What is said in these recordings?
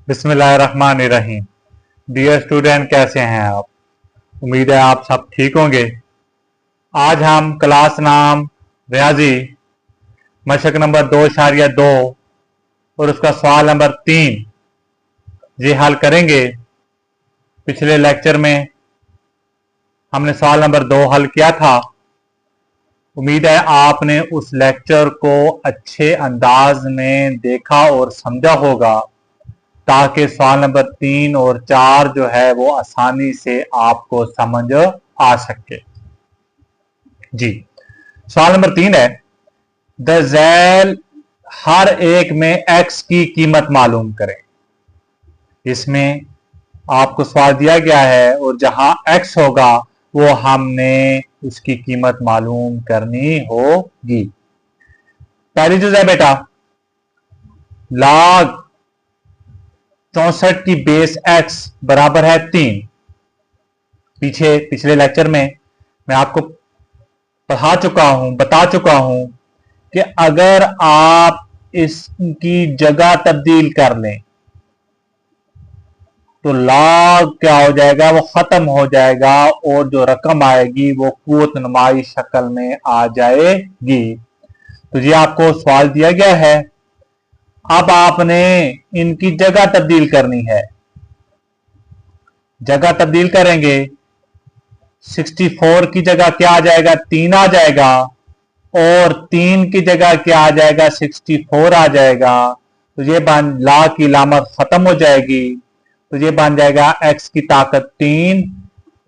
बिस्मिल्लाहिर्रहमानिर्रहीम। Dear student, कैसे हैं आप? उम्मीद है आप सब ठीक होंगे। आज हम क्लास नाम रियाजी मशक नंबर 2.2 और उसका सवाल नंबर 3 ये हल करेंगे। पिछले लेक्चर में हमने सवाल नंबर 2 हल किया था। उम्मीद है आपने उस लेक्चर को अच्छे अंदाज में देखा और समझा होगा, ताकि सवाल नंबर 3 और 4 जो है वो आसानी से आपको समझ आ सके। जी, सवाल नंबर 3 है, द झैल हर एक में x की कीमत मालूम करें। इसमें आपको सवाल दिया गया है और जहां x होगा वो हमने उसकी कीमत मालूम करनी होगी। पहली चीज है बेटा, log 64 की बेस x बराबर है 3। पिछले लेक्चर में मैं आपको बता चुका हूं कि अगर आप इसकी जगह तब्दील कर लें तो log क्या हो जाएगा, वो खत्म हो जाएगा और जो रकम आएगी वो कुव्वत नुमाई शक्ल में आ जाएगी। तो ये आपको सवाल दिया गया है। अब आपने इनकी जगह तब्दील करनी है। जगह तब्दील करेंगे, 64 की जगह क्या आ जाएगा, 3 आ जाएगा, और 3 की जगह क्या आ जाएगा, 64 आ जाएगा। तो ये ला की लामत खत्म हो जाएगी। तो ये बन जाएगा x की ताकत 3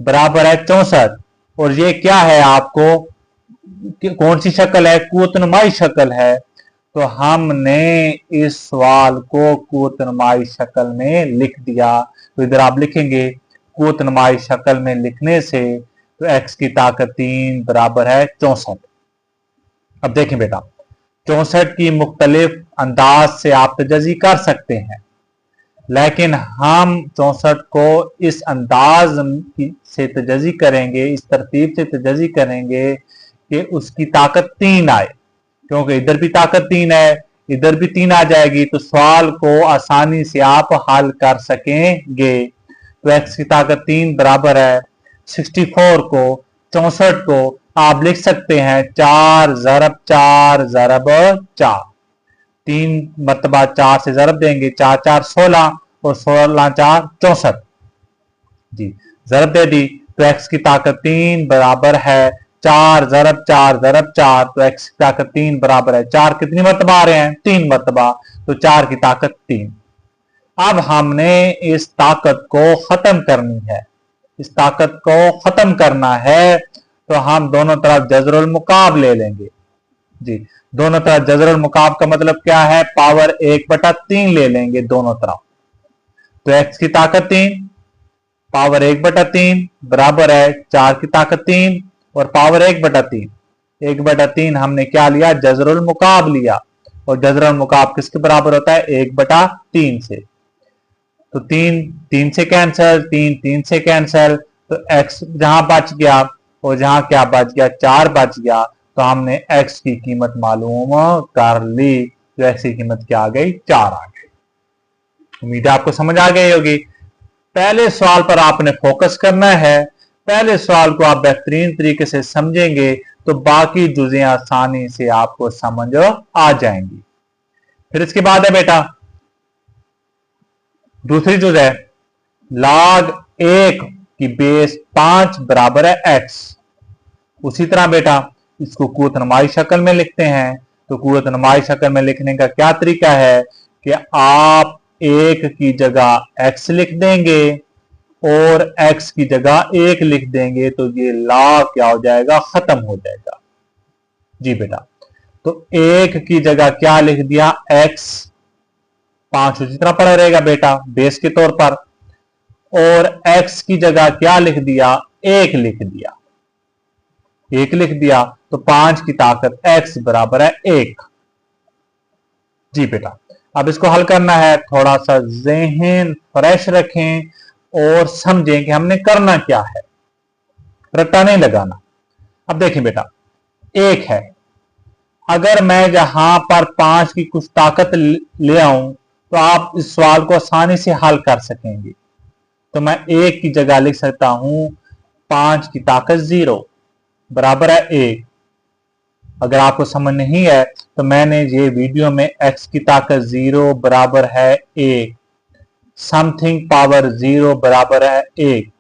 बराबर है 64। और ये क्या है, आपको कौन सी शक्ल है, कुव्वतनुमाई शक्ल है। तो हमने इस सवाल को कुव्वतनुमाई शक्ल में लिख दिया। तो इधर आप लिखेंगे कुव्वतनुमाई शक्ल में लिखने से तो x की ताकत 3 बराबर है 64। अब देखें बेटा, 64 की मुख्तलिफ अंदाज से आप तजज़ी कर सकते हैं, लेकिन हम 64 को इस अंदाज से तजज़ी करेंगे, इस तरतीब से तजज़ी करेंगे कि उसकी ताकत 3 आए, क्योंकि इधर भी ताकत 3 है, इधर भी 3 आ जाएगी। तो सवाल को आसानी से आप हल कर सकेंगे। तो x की ताकत 3 बराबर है 64 को, 64 को आप लिख सकते हैं 4 ज़रब 4 ज़रब 4। 3 मरतबा 4 से ज़रब देंगे, 4 4 16 और 16 4 64। जी, ज़रब दे दी तो x की ताकत 3 बराबर है 4 ज़रब 4 ज़रब 4। तो x की ताकत 3 बराबर है 4 कितनी मरतबा आ रहे हैं, 3 मरतबा। तो 4 की ताकत 3। अब हमने इस ताकत को खत्म करनी है। इस ताकत को खत्म करना है तो हम दोनों तरफ जज़रुल मुकाब ले लेंगे। जी, दोनों तरफ जज़रुल मुकाब का मतलब क्या है, पावर 1/3 ले लेंगे दोनों तरफ। तो x की ताकत 3 पावर 1/3 बराबर है 4 की ताकत 3 और पावर 1/3। 1/3 हमने क्या लिया, जज़रुल मुकाब लिया, और जज़रुल मुकाब किसके बराबर होता है, 1/3 से। तो 3 से कैंसल, 3 से कैंसल, तो x जहां बच गया और जहां क्या बच गया, 4 बच गया। तो हमने x की कीमत मालूम कर ली। तो x की कीमत क्या आ गई, 4 आ गई। उम्मीद है आपको समझ आ गई होगी। पहले सवाल पर आपने फोकस करना है। पहले सवाल को आप बेहतरीन तरीके से समझेंगे तो बाकी जुज़ें आसानी से आपको समझ आ जाएंगी। फिर इसके बाद है बेटा दूसरी जुज़ है, log 1 की बेस 5 बराबर है x। उसी तरह बेटा इसको कुव्वतनुमाई शक्ल में लिखते हैं। तो कुव्वतनुमाई शक्ल में लिखने का क्या तरीका है कि आप 1 की जगह x लिख देंगे और x की जगह 1 लिख देंगे। तो ये log क्या हो जाएगा, खत्म हो जाएगा। जी बेटा, तो 1 की जगह क्या लिख दिया, x, 5 उसी तरह पड़ा रहेगा बेटा बेस के तौर पर, और x की जगह क्या लिख दिया, 1 लिख दिया। 1 लिख दिया तो 5 की ताकत x बराबर है 1। जी बेटा, अब इसको हल करना है। थोड़ा सा ज़हन फ्रेश रखें और समझें कि हमने करना क्या है, रट्टा नहीं लगाना। अब देखें बेटा, 1 है, अगर मैं जहां पर 5 की कुछ ताकत ले आऊं तो आप इस सवाल को आसानी से हल कर सकेंगे। तो मैं 1 की जगह लिख सकता हूं 5 की ताकत 0 बराबर है 1। अगर आपको समझ नहीं है तो मैंने ये वीडियो में x की ताकत 0 बराबर है 1, समथिंग पावर 0 बराबर है 1,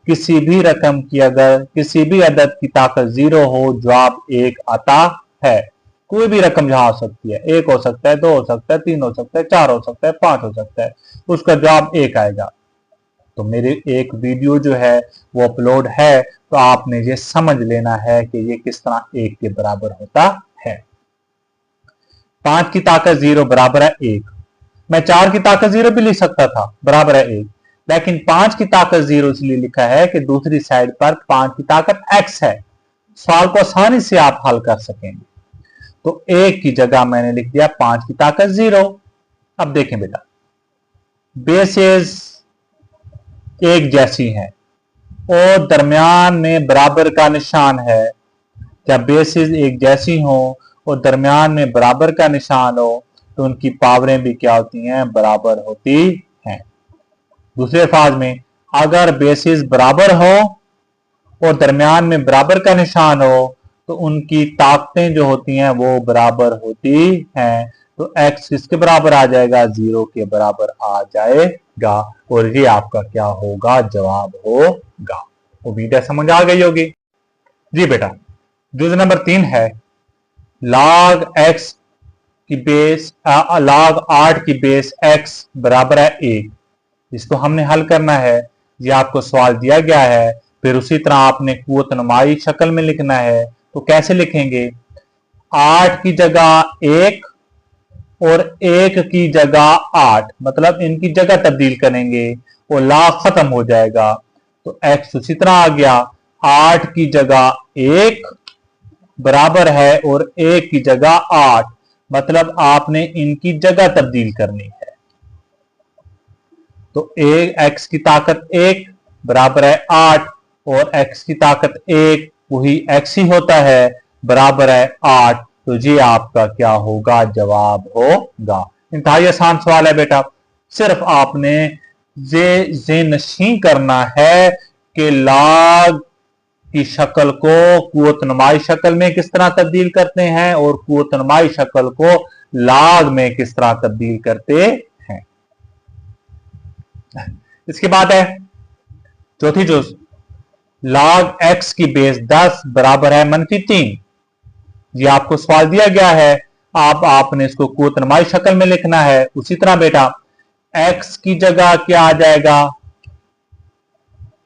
किसी भी रकम की अगर किसी भी अदद की ताकत 0 हो जवाब 1 आता है। कोई भी रकम जहां हो सकती है, 1 हो सकता है, 2 हो सकता है, 3 हो सकता है, 4 हो सकता है, 5 हो सकता है, उसका जवाब 1 आएगा। तो मेरी एक वीडियो जो है वो अपलोड है, तो आपने ये समझ लेना है कि ये किस तरह 1 के बराबर होता है। 5 की ताकत 0 बराबर है 1। मैं 4 की ताकत 0 भी लिख सकता था, बराबर है 1, लेकिन 5 की ताकत 0 इसलिए लिखा है कि दूसरी साइड पर 5 की ताकत x है। सवाल को आसानी से आप हल कर सकेंगे। तो 1 की जगह मैंने लिख दिया 5 की ताकत 0। अब देखें बेटा, बेसेस एक जैसी हैं और दरमियान में बराबर का निशान है। जब बेसेस एक जैसी हो और दरमियान में बराबर का निशान हो तो उनकी पावरें भी क्या होती हैं, बराबर होती हैं। दूसरे अल्फाज में, अगर बेसिस बराबर हो और दरमियान में बराबर का निशान हो तो उनकी ताकतें जो होती हैं वो बराबर होती हैं। तो x किसके बराबर आ जाएगा, 0 के बराबर आ जाएगा और ये आपका क्या होगा, जवाब होगा। उम्मीद है समझ आ गई होगी। जी बेटा, जुज़ नंबर 3 है log x की बेस log 8 की बेस x बराबर है 1। इसको हमने हल करना है। ये आपको सवाल दिया गया है, फिर उसी तरह आपने कुव्वत नुमाई शक्ल में लिखना है। तो कैसे लिखेंगे, 8 की जगह 1 और 1 की जगह 8, मतलब इनकी जगह तब्दील करेंगे और log खत्म हो जाएगा। तो x उसी तरह आ गया, 8 की जगह 1 बराबर है और 1 की जगह 8, मतलब आपने इनकी जगह तब्दील करनी है। तो x की ताकत 1 बराबर है 8 और x की ताकत 1 वही x ही होता है, बराबर है 8। तो ये आपका क्या होगा, जवाब होगा। इंतहाई आसान सवाल है बेटा, सिर्फ आपने ये नशीं करना है कि log की शक्ल को कुव्वत नुमाई शक्ल में किस तरह तब्दील करते हैं और कुव्वत नुमाई शक्ल को log में किस तरह तब्दील करते हैं। इसके बाद है चौथी जुज़, log x की बेस 10 बराबर है -3। ये आपको सवाल दिया गया है, आपने इसको कुव्वत नुमाई शक्ल में लिखना है। उसी तरह बेटा x की जगह क्या आ जाएगा,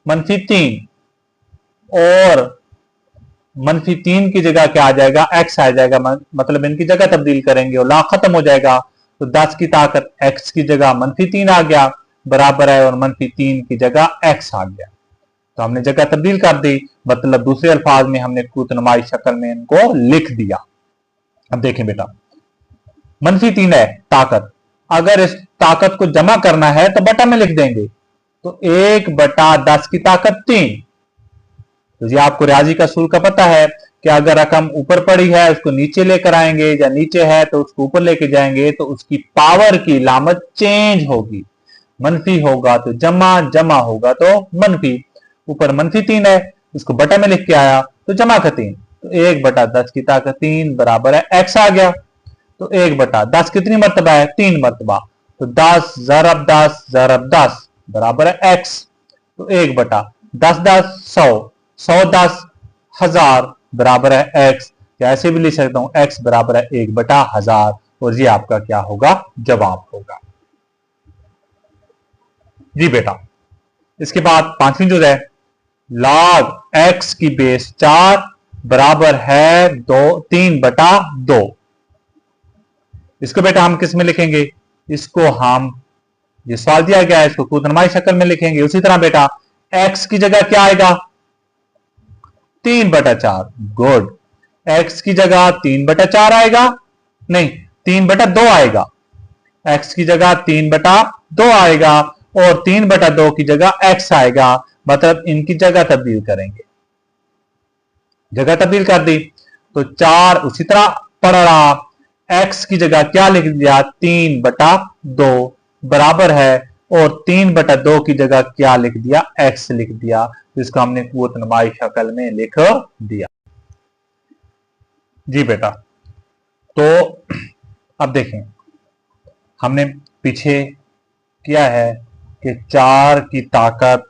-3 और -3 की जगह क्या आ जाएगा, x आ जाएगा, मतलब इनकी जगह तब्दील करेंगे और log खत्म हो जाएगा। तो 10 की ताकत x की जगह -3 आ गया, बराबर है और -3 की जगह x आ गया। तो हमने जगह तब्दील कर दी, मतलब दूसरे अल्फाज में हमने कुव्वत नुमाई शक्ल में इनको लिख दिया। अब देखें बेटा, -3 है ताकत, अगर इस ताकत को जमा करना है तो बटा में लिख देंगे। तो 1/10 की ताकत 3। तो ये आपको रियाजी का असूल का पता है कि अगर रकम ऊपर पड़ी है उसको नीचे लेकर आएंगे, या नीचे है तो उसको ऊपर लेके जाएंगे, तो उसकी पावर की लामत चेंज होगी। मनफी होगा तो जमा, जमा होगा तो मनफी। ऊपर -3 है, उसको बटा में लिख के आया तो जमा का 3। तो 1/10 की ताकत 3 बराबर है x आ गया। तो 1/10 कितनी मरतबा है, 3 मरतबा। तो 10 ज़रब 10 ज़रब 10 बराबर है x। तो 1/10 10 100 100 10 1000 बराबर है x। ऐसे भी लिख सकता हूं x बराबर है 1/1000 और ये आपका क्या होगा, जवाब होगा। जी बेटा, इसके बाद पांचवी जुज़ है log x की बेस 4 बराबर है 3/2। इसको बेटा हम किस में लिखेंगे, इसको हम, ये सवाल दिया गया है, इसको कुव्वत नुमाई शक्ल में लिखेंगे। उसी तरह बेटा x की जगह क्या आएगा, 3/4। गुड, x की जगह 3/4 आएगा, नहीं 3/2 आएगा। x की जगह 3/2 आएगा और 3/2 की जगह x आएगा, मतलब इनकी जगह तब्दील करेंगे। जगह तब्दील कर दी तो 4 उसी तरह पड़ रहा, x की जगह क्या लिख दिया, 3/2 बराबर है, और 3/2 की जगह क्या लिख दिया, x लिख दिया, जिसको हमने कुव्वत नुमाई शक्ल में लिख दिया। जी बेटा, तो अब देखें, हमने पीछे किया है कि 4 की ताकत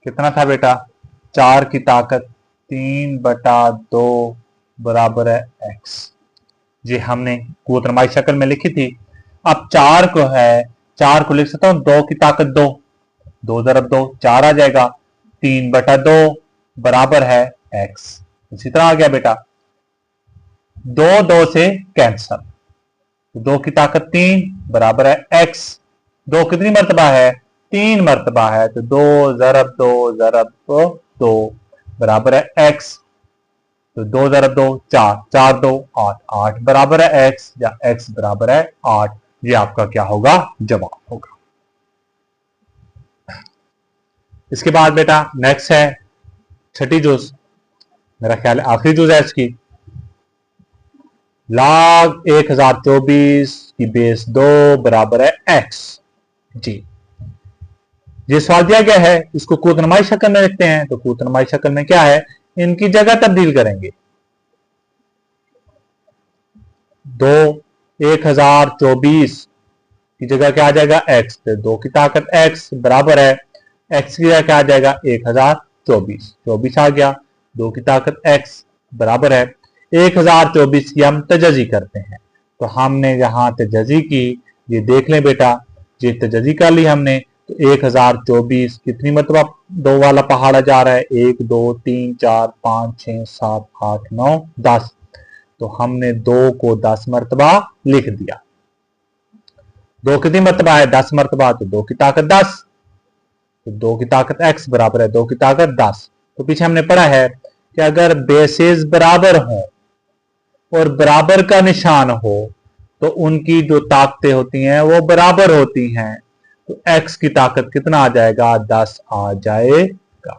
कितना था बेटा, 4 की ताकत 3/2 बराबर है x। जी हमने कुव्वत नुमाई शक्ल में लिखी थी। अब 4 को है, 4 को लिख सकता हूं 2 की ताकत 2, 2 ज़रब 2 4 आ जाएगा, 3/2 बराबर है x। इसी तरह आ गया बेटा, 2 2 से कैंसल, 2 की ताकत 3 बराबर है x। 2 कितनी मरतबा है, 3 मरतबा है, तो 2 ज़रब 2 ज़रब 2 बराबर है x। तो 2 ज़रब 2 4, 4 2 8, 8 बराबर है x, या x बराबर है 8। ये आपका क्या होगा, जवाब होगा। इसके बाद बेटा नेक्स्ट है छठी जुज, मेरा ख्याल है आखिरी जुज है इसकी। log 1024 की बेस 2 बराबर है x। जी ये सवाल दिया गया है, इसको कुव्वत नुमाई शक्ल में लिखते हैं, तो कुव्वत नुमाई शक्ल में क्या है, इनकी जगह तब्दील करेंगे। 2 1024 की जगह क्या आ जाएगा, x, तो 2 की ताकत x बराबर है, x की जगह क्या आ जाएगा, 1024, 24 आ गया, 2 की ताकत x बराबर है 1024 की हम तजज़ी करते हैं। तो हमने यहाँ तजज़ी की, ये देख लें बेटा, ये तजज़ी कर ली हमने, तो 1024 कितनी मरतबा 2 वाला पहाड़ा जा रहा है, 1 2 3 4 5 6 7 8 9 10, तो हमने 2 को 10 मरतबा लिख दिया। 2 कितनी मरतबा है, 10 मरतबा, तो 2 की ताकत 10, तो 2 की ताकत x बराबर है 2 की ताकत 10। तो पीछे हमने पढ़ा है कि अगर बेसेस बराबर हों और बराबर का निशान हो, तो उनकी जो ताकतें होती हैं वो बराबर होती हैं, तो x की ताकत कितना आ जाएगा, 10 आ जाएगा।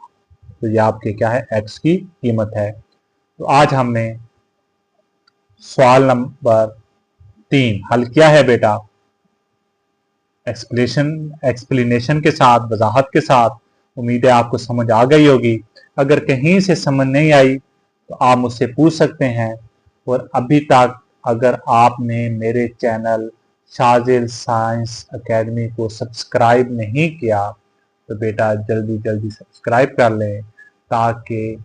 तो ये आपके क्या है, x की कीमत है। तो आज हमने सवाल नंबर 3 हल किया है बेटा, एक्सप्लेनेशन के साथ, वजाहत के साथ। उम्मीद है आपको समझ आ गई होगी। अगर कहीं से समझ नहीं आई तो आप मुझसे पूछ सकते हैं। और अभी तक अगर आपने मेरे चैनल शाजिल साइंस एकेडमी को सब्सक्राइब नहीं किया, तो बेटा जल्दी जल्दी सब्सक्राइब कर लें, ताकि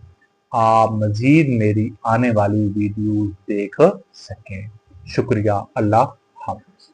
आप मज़ीद मेरी आने वाली वीडियो देख सकें। शुक्रिया, अल्लाह हाफ़िज़।